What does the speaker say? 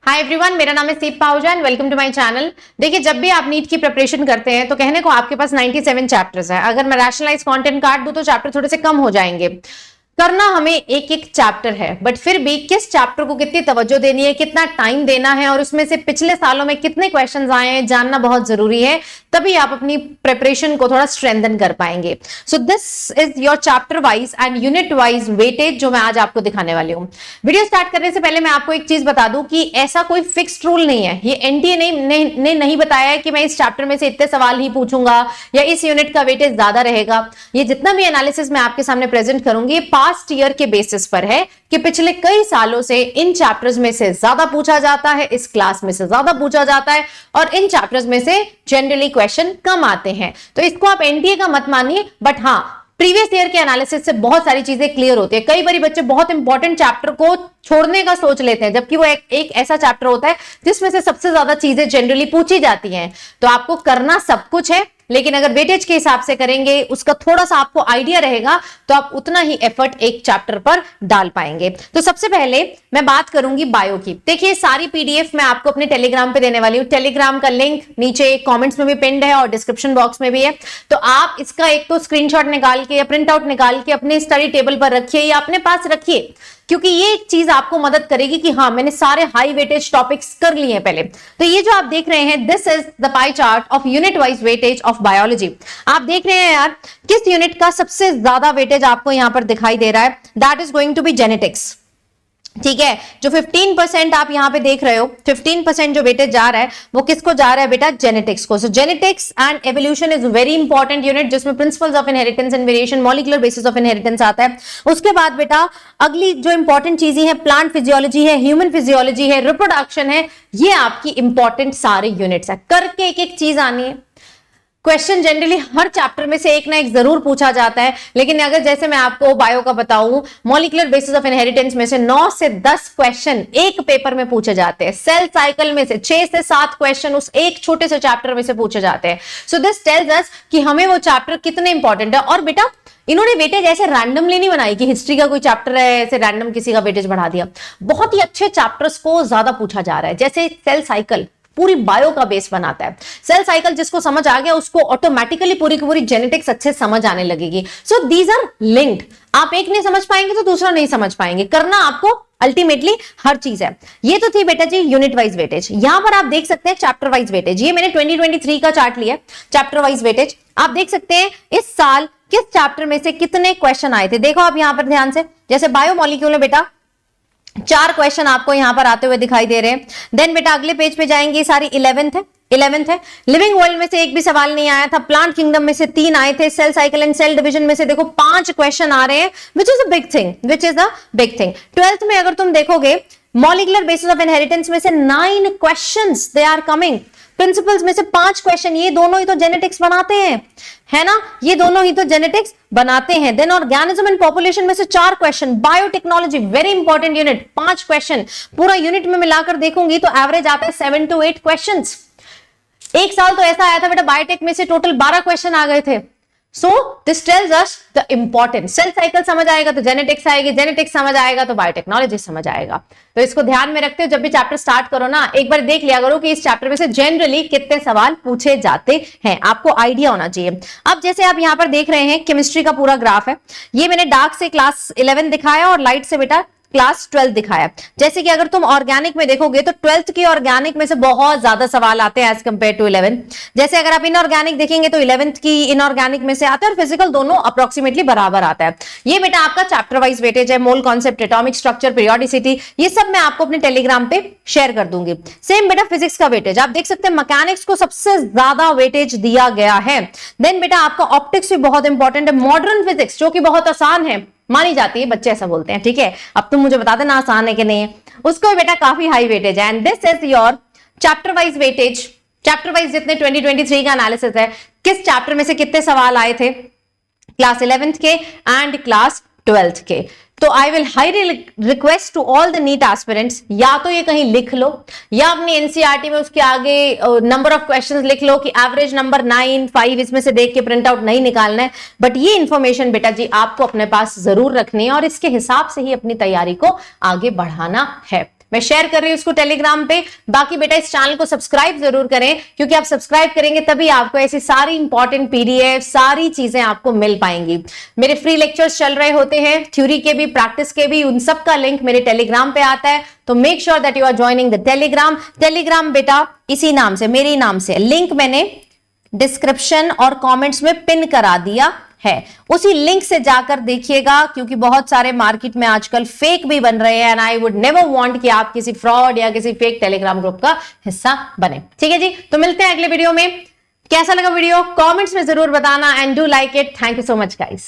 Hi everyone, मेरा नाम है Seep Pahuja and welcome to my channel. देखिए, जब भी आप नीट की प्रिपरेशन करते हैं तो कहने को आपके पास 97 चैप्टर्स हैं। अगर मैं रैशनलाइज कंटेंट काट दूं तो चैप्टर थोड़े से कम हो जाएंगे। करना हमें एक एक चैप्टर है, बट फिर भी किस चैप्टर को कितनी तवज्जो देनी है, कितना टाइम देना है और उसमें से पिछले सालों में कितने क्वेश्चंस आए हैं जानना बहुत जरूरी है। तभी आप अपनी प्रिपरेशन को थोड़ा स्ट्रेंथन कर पाएंगे। So this is your chapter wise and unit wise weightage जो मैं आज आपको दिखाने वाली हूँ। वीडियो स्टार्ट करने से पहले मैं आपको एक चीज बता दूं कि ऐसा कोई फिक्स्ड रूल नहीं है। ये एनटीए ने नहीं बताया है कि मैं इस चैप्टर में से इतने सवाल ही पूछूंगा या इस यूनिट का वेटेज ज्यादा रहेगा। ये जितना भी एनालिसिस मैं आपके सामने प्रेजेंट करूंगी पास्ट ईयर के बेसिस पर है कि पिछले कई सालों से इन चैप्टर्स में से ज्यादा पूछा जाता है, इस क्लास में से ज्यादा पूछा जाता है और इन चैप्टर्स में से जनरली क्वेश्चन कम आते हैं। तो इसको आप एनटीए का मत मानिए, बट हाँ, प्रीवियस ईयर के एनालिसिस से बहुत सारी चीजें क्लियर होती है। कई बार बच्चे बहुत इंपॉर्टेंट चैप्टर को छोड़ने का सोच लेते हैं, जबकि वो एक ऐसा चैप्टर होता है जिसमें से सबसे ज्यादा चीजें जनरली पूछी जाती हैं। तो आपको करना सब कुछ है, लेकिन अगर वेटेज के हिसाब से करेंगे, उसका थोड़ा सा आपको आइडिया रहेगा तो आप उतना ही एफर्ट एक चैप्टर पर डाल पाएंगे। तो सबसे पहले मैं बात करूंगी बायो की। देखिए, सारी पीडीएफ मैं आपको अपने टेलीग्राम पे देने वाली हूँ। टेलीग्राम का लिंक नीचे कमेंट्स में भी पिन्ड है और डिस्क्रिप्शन बॉक्स में भी है। तो आप इसका एक तो स्क्रीनशॉट निकाल के या प्रिंट आउट निकाल के अपने स्टडी टेबल पर रखिए या अपने पास रखिए, क्योंकि ये एक चीज आपको मदद करेगी कि हाँ, मैंने सारे हाई वेटेज टॉपिक्स कर लिए हैं पहले। तो ये जो आप देख रहे हैं, this is the pie chart of unit wise weightage of biology. आप देख रहे हैं यार, किस यूनिट का सबसे ज्यादा वेटेज आपको यहां पर दिखाई दे रहा है? That is going to be genetics. ठीक है, जो 15% आप यहां पे देख रहे हो, 15% जो वेटेज जा रहा है वो किसको जा रहा है बेटा? जेनेटिक्स को। So genetics and evolution is very important unit, जिसमें principles of inheritance and variation, molecular basis of inheritance आता है। उसके बाद बेटा अगली जो इंपॉर्टेंट चीजें हैं, प्लांट फिजियोलॉजी है, ह्यूमन फिजियोलॉजी है, रिप्रोडक्शन है। ये आपकी इंपॉर्टेंट सारे यूनिट्स है। करके एक एक चीज आनी है। क्वेश्चन जनरली हर चैप्टर में से एक ना एक जरूर पूछा जाता है, लेकिन अगर जैसे मैं आपको बायो का बताऊं, मॉलिक्यूलर बेसिस ऑफ इनहेरिटेंस में से 9 से 10 क्वेश्चन एक पेपर में पूछे जाते हैं। सेल साइकिल में से 6 से 7 क्वेश्चन उस एक छोटे से चैप्टर में से पूछे जाते हैं। सो दिस टेल्स अस कि हमें वो चैप्टर कितने इंपॉर्टेंट है। और बेटा, इन्होंने वेटेज ऐसे रैंडमली नहीं बनाई कि हिस्ट्री का कोई चैप्टर है ऐसे रैंडम किसी का वेटेज बढ़ा दिया। बहुत ही अच्छे चैप्टर्स को ज्यादा पूछा जा रहा है। जैसे सेल साइकिल पूरी बायो का बेस बनाता है। सेल साइकिल जिसको समझ आ गया उसको ऑटोमेटिकली पूरी की पूरी जेनेटिक्स अच्छे समझ आने लगेगी। So these are linked. आप एक नहीं समझ पाएंगे तो दूसरा नहीं समझ पाएंगे। करना आपको अल्टीमेटली हर चीज है। ये तो थी बेटा जी यूनिट वाइज वेटेज। यहां पर आप देख सकते हैं चैप्टर वाइज वेटेज। ये मैंने 2023 का चार्ट लिया, चैप्टर वाइज वेटेज। आप देख सकते हैं इस साल किस चैप्टर में से कितने क्वेश्चन आए थे। देखो आप यहां पर ध्यान से, जैसे बायो मॉलिक्यूल में बेटा 4 क्वेश्चन आपको यहां पर आते हुए दिखाई दे रहे हैं। देन बेटा अगले पेज पे जाएंगे, सारी 11th है। लिविंग वर्ल्ड में से एक भी सवाल नहीं आया था। प्लांट किंगडम में से 3 आए थे। Cell cycle and cell division में से देखो 5 क्वेश्चन आ रहे हैं, which is a big thing. 12th में अगर तुम देखोगे, मॉलिक्यूलर बेसिस ऑफ इनहेरिटेंस में से 9 questions they are coming. Principles में से 5 क्वेश्चन, ये दोनों ही तो जेनेटिक्स बनाते हैं, है ना? ये दोनों ही तो जेनेटिक्स बनाते हैं। देन ऑर्गेनिज्म एंड पॉपुलेशन में से 4 question. Biotechnology very important unit, 5 question. पूरा यूनिट में मिलाकर देखूंगी तो एवरेज आता है 7 to 8 क्वेश्चंस। एक साल तो ऐसा आया था बेटा, बायोटेक में से टोटल 12 क्वेश्चन आ गए थे। So this tells us the importance. Cell cycle समझ आएगा तो जेनेटिक्स आएगी, जेनेटिक्स समझ आएगा तो बायोटेक्नोलॉजी समझ आएगा। तो इसको ध्यान में रखते हो, जब भी चैप्टर स्टार्ट करो ना, एक बार देख लिया करो कि इस चैप्टर में से जनरली कितने सवाल पूछे जाते हैं। आपको आइडिया होना चाहिए। अब जैसे आप यहां पर देख रहे हैं, केमिस्ट्री का पूरा ग्राफ है। ये मैंने डार्क से क्लास 11 दिखाया और लाइट से बेटा क्लास 12 दिखाया। जैसे कि अगर तुम ऑर्गेनिक में देखोगे तो 12th की ऑर्गेनिक में से बहुत ज्यादा सवाल आते हैं एज कंपेयर टू 11। जैसे अगर आप इनऑर्गेनिक देखेंगे तो 11th की इनऑर्गेनिक में से आते हैं और फिजिकल दोनों अप्रोक्सीमेटली बराबर आता है। ये बेटा आपका चैप्टर वाइज वेटेज है। Mole concept, atomic structure, periodicity, ये सब मैं आपको अपने टेलीग्राम पे शेयर कर दूंगी। सेम बेटा फिजिक्स का वेटेज आप देख सकते हैं, मैकेनिक्स को सबसे ज्यादा वेटेज दिया गया है। देन बेटा आपका ऑप्टिक्स भी बहुत इंपॉर्टेंट है। मॉडर्न फिजिक्स जो कि बहुत आसान है, मानी जाती है, बच्चे ऐसा बोलते हैं, ठीक है? अब तुम मुझे बता देना आसान है कि नहीं है। उसको बेटा काफी हाई वेटेज है। And this is your chapter wise weightage. Chapter wise जितने 2023 का एनालिसिस है, किस चैप्टर में से कितने सवाल आए थे क्लास 11th के एंड क्लास 12th के। तो I will highly request to all the NEET aspirants, या तो ये कहीं लिख लो या अपनी एनसीईआरटी में उसके आगे नंबर ऑफ क्वेश्चंस लिख लो कि एवरेज नंबर 9, 5 इसमें से देख के प्रिंट आउट नहीं निकालना है। बट ये इंफॉर्मेशन बेटा जी आपको अपने पास जरूर रखनी है और इसके हिसाब से ही अपनी तैयारी को आगे बढ़ाना है। मैं शेयर कर रही हूं उसको टेलीग्राम पे। बाकी बेटा इस चैनल को सब्सक्राइब जरूर करें, क्योंकि आप सब्सक्राइब करेंगे तभी आपको ऐसी सारी इंपॉर्टेंट पीडीएफ, सारी चीजें आपको मिल पाएंगी। मेरे फ्री लेक्चर्स चल रहे होते हैं, थ्योरी के भी, प्रैक्टिस के भी, उन सब का लिंक मेरे टेलीग्राम पे आता है। तो make sure that you are joining the Telegram. Telegram बेटा इसी नाम से, मेरे नाम से, लिंक मैंने डिस्क्रिप्शन और कमेंट्स में पिन करा दिया है, उसी लिंक से जाकर देखिएगा, क्योंकि बहुत सारे मार्केट में आजकल फेक भी बन रहे हैं and I would never want कि आप किसी फ्रॉड या किसी फेक टेलीग्राम ग्रुप का हिस्सा बने। ठीक है जी, तो मिलते हैं अगले वीडियो में। कैसा लगा वीडियो कमेंट्स में जरूर बताना and do like it. Thank you so much guys.